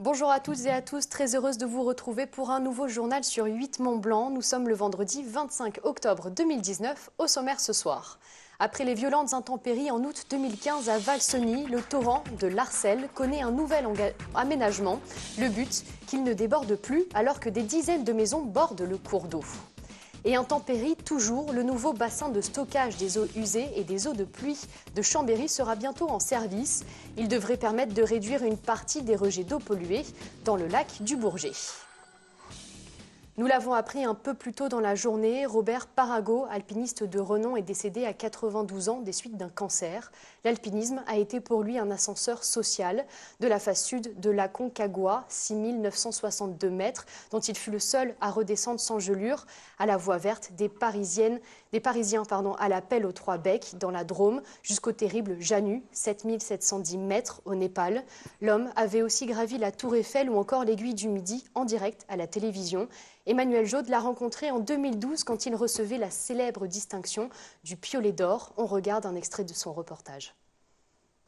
Bonjour à toutes et à tous, très heureuse de vous retrouver pour un nouveau journal sur 8 Mont-Blanc. Nous sommes le vendredi 25 octobre 2019, au sommaire ce soir. Après les violentes intempéries en août 2015 à Valseny, le torrent de l'Arcel connaît un nouvel aménagement. Le but, qu'il ne déborde plus alors que des dizaines de maisons bordent le cours d'eau. Et intempéries toujours, le nouveau bassin de stockage des eaux usées et des eaux de pluie de Chambéry sera bientôt en service. Il devrait permettre de réduire une partie des rejets d'eau polluée dans le lac du Bourget. Nous l'avons appris un peu plus tôt dans la journée, Robert Parago, alpiniste de renom, est décédé à 92 ans des suites d'un cancer. L'alpinisme a été pour lui un ascenseur social de la face sud de l'Aconcagua, 6962 mètres, dont il fut le seul à redescendre sans gelure, à la voie verte des Parisiens à la pelle aux Trois Becs, dans la Drôme, jusqu'au terrible Janu, 7710 mètres au Népal. L'homme avait aussi gravi la Tour Eiffel ou encore l'Aiguille du Midi en direct à la télévision. Emmanuel Jaude l'a rencontré en 2012 quand il recevait la célèbre distinction du Piolet d'Or. On regarde un extrait de son reportage.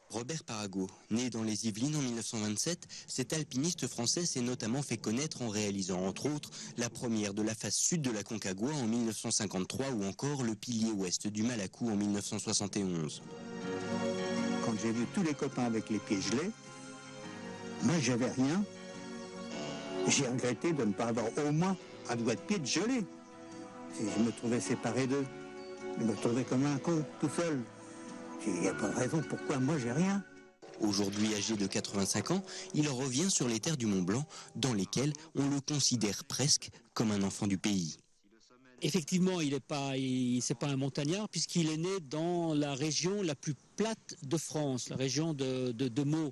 Robert Parago, né dans les Yvelines en 1927, cet alpiniste français s'est notamment fait connaître en réalisant entre autres la première de la face sud de l'Aconcagua en 1953 ou encore le pilier ouest du Malakou en 1971. Quand j'ai vu tous les copains avec les pieds gelés, moi j'avais rien. J'ai regretté de ne pas avoir au moins un doigt de pied de gelé. Si je me trouvais séparé d'eux, je me trouvais comme un con, tout seul. Il n'y a pas de raison pourquoi moi j'ai rien. Aujourd'hui âgé de 85 ans, il revient sur les terres du Mont-Blanc, dans lesquelles on le considère presque comme un enfant du pays. Effectivement, c'est pas un montagnard puisqu'il est né dans la région la plus plate de France, la région de Meaux.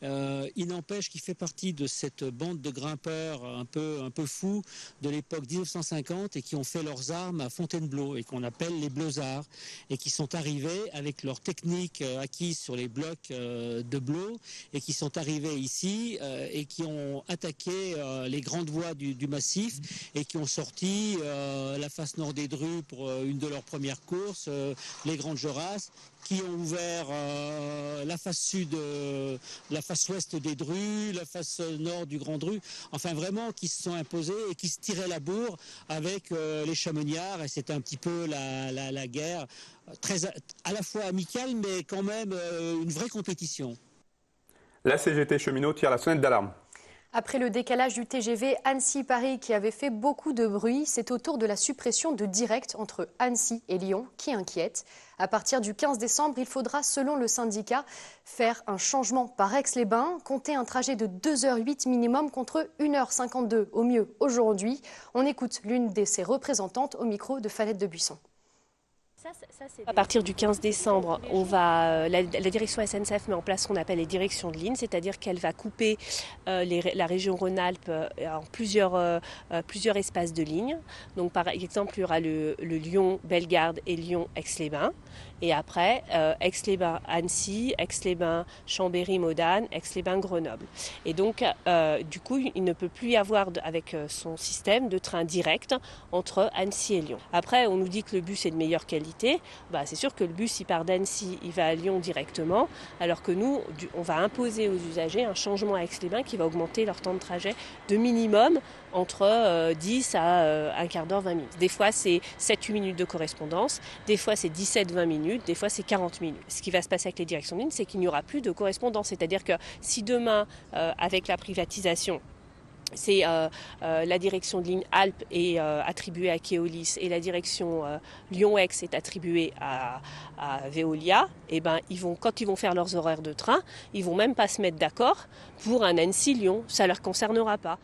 Il n'empêche qu'il fait partie de cette bande de grimpeurs un peu fous de l'époque 1950 et qui ont fait leurs armes à Fontainebleau et qu'on appelle les Bleusards et qui sont arrivés avec leur technique acquise sur les blocs de Blot et qui sont arrivés ici et qui ont attaqué les grandes voies du massif et qui ont sorti la face nord des Drues pour une de leurs premières courses, les Grandes Jorasses, qui ont ouvert la face sud, la face ouest des Drues, la face nord du Grand Dru, enfin vraiment qui se sont imposés et qui se tiraient la bourre avec les Chamoniards, et c'était un petit peu la guerre, très, à la fois amicale mais quand même une vraie compétition. La CGT cheminot tire la sonnette d'alarme. Après le décalage du TGV Annecy-Paris qui avait fait beaucoup de bruit, c'est au tour de la suppression de direct entre Annecy et Lyon qui inquiète. À partir du 15 décembre, il faudra, selon le syndicat, faire un changement par Aix-les-Bains, compter un trajet de 2h08 minimum contre 1h52 au mieux aujourd'hui. On écoute l'une de ses représentantes au micro de Fanette de Buisson. À partir du 15 décembre, la direction SNCF met en place ce qu'on appelle les directions de ligne, c'est-à-dire qu'elle va couper la région Rhône-Alpes en plusieurs espaces de lignes. Donc par exemple, il y aura le Lyon-Bellegarde et Lyon-Aix-les-Bains. Et après, Aix-les-Bains-Annecy, Aix-les-Bains-Chambéry-Modane, Aix-les-Bains-Grenoble. Et donc, du coup, il ne peut plus y avoir, avec son système, de train direct entre Annecy et Lyon. Après, on nous dit que le bus est de meilleure qualité. C'est sûr que le bus, il part d'Annecy, il va à Lyon directement, alors que nous, on va imposer aux usagers un changement à Aix-les-Bains qui va augmenter leur temps de trajet de minimum entre 10 à un quart d'heure, 20 minutes. Des fois, c'est 7-8 minutes de correspondance, des fois, c'est 17-20 minutes, des fois, c'est 40 minutes. Ce qui va se passer avec les directions de ligne, c'est qu'il n'y aura plus de correspondance. C'est-à-dire que si demain, avec la privatisation, c'est la direction de ligne Alpes est attribuée à Keolis et la direction Lyon-Aix est attribuée à Veolia, et quand ils vont faire leurs horaires de train, ils vont même pas se mettre d'accord pour un Annecy-Lyon. Ça leur concernera pas.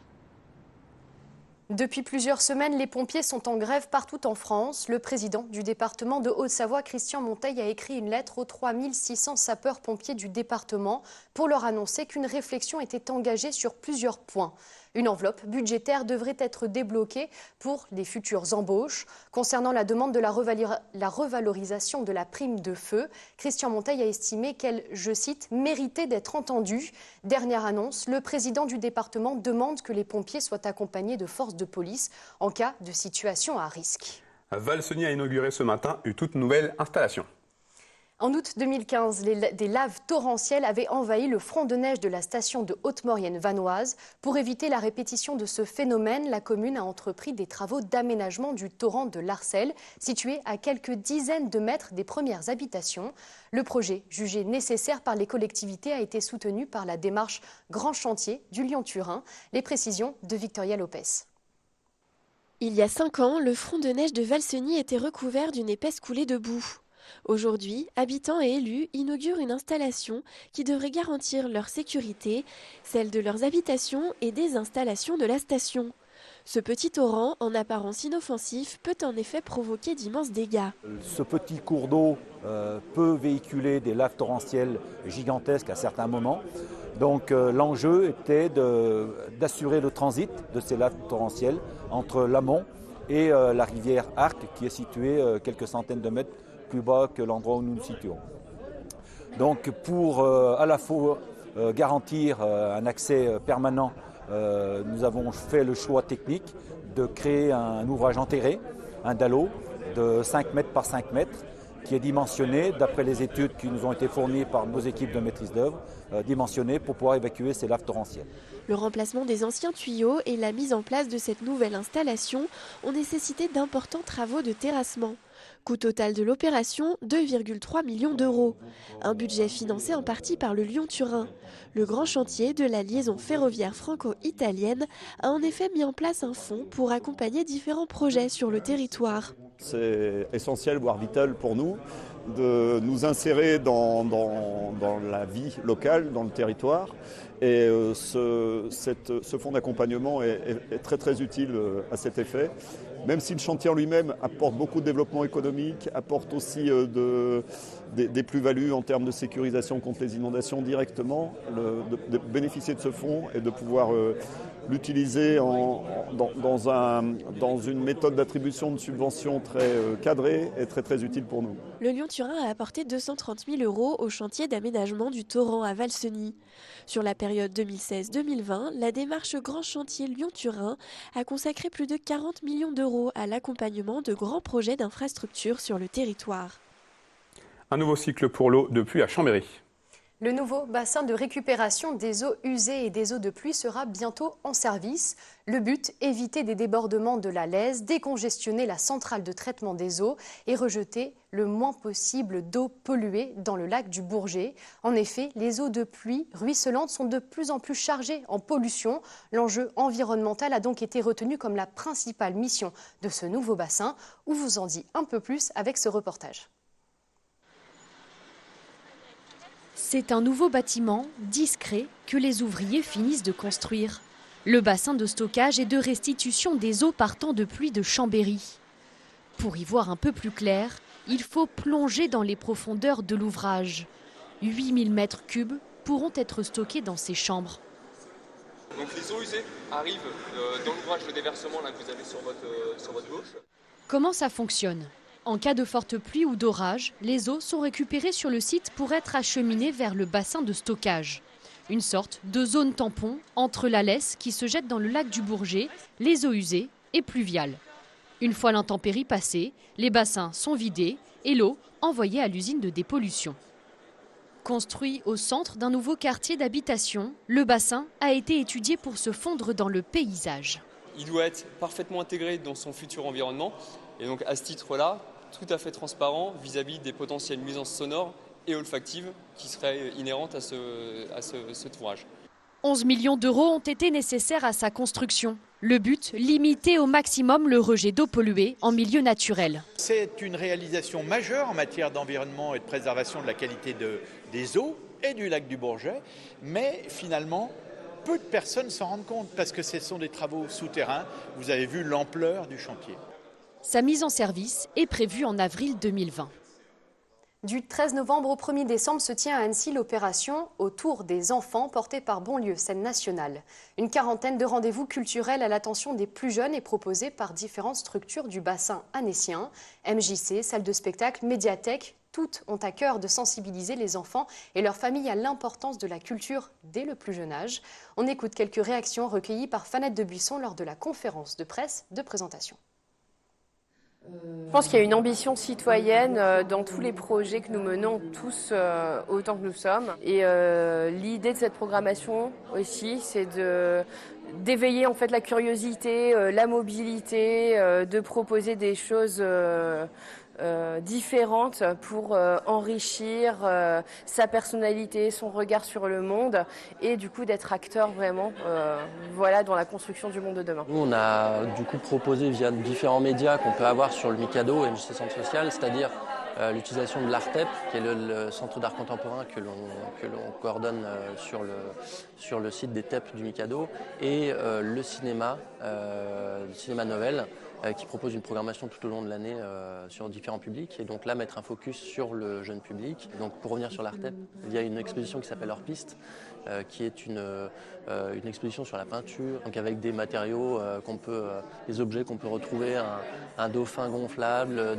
Depuis plusieurs semaines, les pompiers sont en grève partout en France. Le président du département de Haute-Savoie, Christian Monteil, a écrit une lettre aux 3600 sapeurs-pompiers du département pour leur annoncer qu'une réflexion était engagée sur plusieurs points. Une enveloppe budgétaire devrait être débloquée pour les futures embauches. Concernant la demande de la revalorisation de la prime de feu, Christian Monteil a estimé qu'elle, je cite, méritait d'être entendue. Dernière annonce, le président du département demande que les pompiers soient accompagnés de forces de police en cas de situation à risque. Valseny a inauguré ce matin une toute nouvelle installation. En août 2015, des laves torrentielles avaient envahi le front de neige de la station de Haute-Maurienne vanoise. Pour éviter la répétition de ce phénomène, la commune a entrepris des travaux d'aménagement du torrent de l'Arcel, situé à quelques dizaines de mètres des premières habitations. Le projet, jugé nécessaire par les collectivités, a été soutenu par la démarche Grand Chantier du Lyon-Turin. Les précisions de Victoria Lopez. Il y a 5 ans, le front de neige de Valseny était recouvert d'une épaisse coulée de boue. Aujourd'hui, habitants et élus inaugurent une installation qui devrait garantir leur sécurité, celle de leurs habitations et des installations de la station. Ce petit torrent, en apparence inoffensif, peut en effet provoquer d'immenses dégâts. Ce petit cours d'eau peut véhiculer des laves torrentielles gigantesques à certains moments. Donc l'enjeu était d'assurer le transit de ces laves torrentielles entre l'amont et la rivière Arc, qui est située quelques centaines de mètres plus bas que l'endroit où nous nous situons. Donc pour à la fois garantir un accès permanent, nous avons fait le choix technique de créer un ouvrage enterré, un dallo de 5 mètres par 5 mètres, qui est dimensionné, d'après les études qui nous ont été fournies par nos équipes de maîtrise d'œuvre, dimensionné pour pouvoir évacuer ces laves torrentielles. Le remplacement des anciens tuyaux et la mise en place de cette nouvelle installation ont nécessité d'importants travaux de terrassement. Coût total de l'opération, 2,3 millions d'euros. Un budget financé en partie par le Lyon-Turin. Le grand chantier de la liaison ferroviaire franco-italienne a en effet mis en place un fonds pour accompagner différents projets sur le territoire. C'est essentiel, voire vital pour nous, de nous insérer dans la vie locale, dans le territoire. Et ce fonds d'accompagnement est très très utile à cet effet. Même si le chantier en lui-même apporte beaucoup de développement économique, apporte aussi des plus-values en termes de sécurisation contre les inondations directement, de bénéficier de ce fonds et de pouvoir l'utiliser dans une méthode d'attribution de subventions très cadrée est très très utile pour nous. Le Lyon-Turin a apporté 230 000 € au chantier d'aménagement du torrent à Valseny. Sur la période 2016-2020, la démarche Grand Chantier Lyon-Turin a consacré plus de 40 millions d'euros à l'accompagnement de grands projets d'infrastructures sur le territoire. Un nouveau cycle pour l'eau de pluie à Chambéry. Le nouveau bassin de récupération des eaux usées et des eaux de pluie sera bientôt en service. Le but, éviter des débordements de la Lèze, décongestionner la centrale de traitement des eaux et rejeter le moins possible d'eau polluée dans le lac du Bourget. En effet, les eaux de pluie ruisselantes sont de plus en plus chargées en pollution. L'enjeu environnemental a donc été retenu comme la principale mission de ce nouveau bassin. On vous en dit un peu plus avec ce reportage. C'est un nouveau bâtiment, discret, que les ouvriers finissent de construire. Le bassin de stockage et de restitution des eaux partant de pluie de Chambéry. Pour y voir un peu plus clair, il faut plonger dans les profondeurs de l'ouvrage. 8000 mètres cubes pourront être stockés dans ces chambres. Donc les eaux usées arrivent dans l'ouvrage de déversement là, que vous avez sur votre gauche. Comment ça fonctionne ? En cas de forte pluie ou d'orage, les eaux sont récupérées sur le site pour être acheminées vers le bassin de stockage. Une sorte de zone tampon entre la Lesse qui se jette dans le lac du Bourget, les eaux usées et pluviales. Une fois l'intempérie passée, les bassins sont vidés et l'eau envoyée à l'usine de dépollution. Construit au centre d'un nouveau quartier d'habitation, le bassin a été étudié pour se fondre dans le paysage. Il doit être parfaitement intégré dans son futur environnement et donc à ce titre-là, tout à fait transparent vis-à-vis des potentielles nuisances sonores et olfactives qui seraient inhérentes à cet ouvrage. 11 millions d'euros ont été nécessaires à sa construction. Le but, limiter au maximum le rejet d'eau polluée en milieu naturel. C'est une réalisation majeure en matière d'environnement et de préservation de la qualité des eaux et du lac du Bourget, mais finalement, peu de personnes s'en rendent compte parce que ce sont des travaux souterrains. Vous avez vu l'ampleur du chantier. Sa mise en service est prévue en avril 2020. Du 13 novembre au 1er décembre se tient à Annecy l'opération Autour des enfants portée par Bonlieu, scène nationale. Une quarantaine de rendez-vous culturels à l'attention des plus jeunes est proposée par différentes structures du bassin annécien. MJC, salles de spectacle, médiathèque, toutes ont à cœur de sensibiliser les enfants et leurs familles à l'importance de la culture dès le plus jeune âge. On écoute quelques réactions recueillies par Fanette de Buisson lors de la conférence de presse de présentation. Je pense qu'il y a une ambition citoyenne dans tous les projets que nous menons tous autant que nous sommes. Et l'idée de cette programmation aussi, c'est d'éveiller en fait la curiosité, la mobilité, de proposer des choses différentes pour enrichir sa personnalité, son regard sur le monde et du coup d'être acteur vraiment voilà, dans la construction du monde de demain. Nous, on a du coup proposé via différents médias qu'on peut avoir sur le Mikado et le Centre social, c'est-à-dire l'utilisation de l'Artep, qui est le centre d'art contemporain que l'on coordonne sur le site des TEP du Mikado, et le cinéma Novel, qui propose une programmation tout au long de l'année sur différents publics, et donc là mettre un focus sur le jeune public. Donc pour revenir sur l'Artep, il y a une exposition qui s'appelle Hors Piste, qui est une exposition sur la peinture, donc avec des matériaux des objets qu'on peut retrouver, un dauphin gonflable,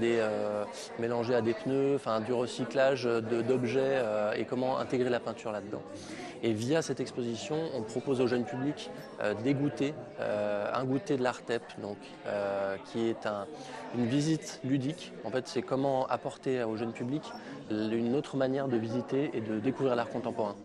mélangés à des pneus, enfin du recyclage d'objets et comment intégrer la peinture là-dedans. Et via cette exposition, on propose au jeune public d'égoutter un goûter de l'Artep, donc qui est une visite ludique. En fait, c'est comment apporter au jeune public une autre manière de visiter et de découvrir l'art contemporain.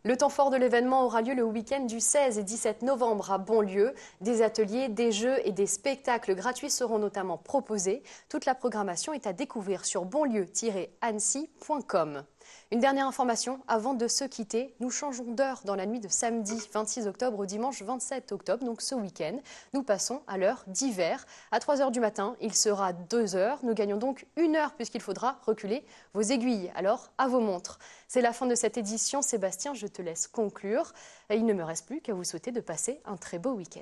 Le temps fort de l'événement aura lieu le week-end du 16 et 17 novembre à Bonlieu. Des ateliers, des jeux et des spectacles gratuits seront notamment proposés. Toute la programmation est à découvrir sur bonlieu-annecy.com. Une dernière information avant de se quitter, nous changeons d'heure dans la nuit de samedi 26 octobre au dimanche 27 octobre, donc ce week-end. Nous passons à l'heure d'hiver. À 3 h du matin, il sera 2 h. Nous gagnons donc 1 heure puisqu'il faudra reculer vos aiguilles. Alors, à vos montres. C'est la fin de cette édition. Sébastien, je te laisse conclure. Et il ne me reste plus qu'à vous souhaiter de passer un très beau week-end.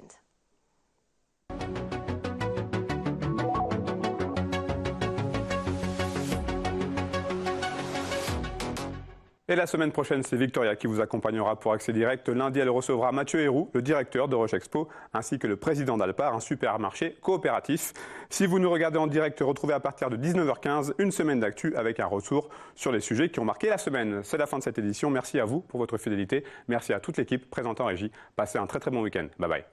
Et la semaine prochaine, c'est Victoria qui vous accompagnera pour Accès Direct. Lundi, elle recevra Mathieu Héroux, le directeur de Roche Expo, ainsi que le président d'Alpar, un supermarché coopératif. Si vous nous regardez en direct, retrouvez à partir de 19 h 15 une semaine d'actu avec un retour sur les sujets qui ont marqué la semaine. C'est la fin de cette édition. Merci à vous pour votre fidélité. Merci à toute l'équipe présente en régie. Passez un très très bon week-end. Bye bye.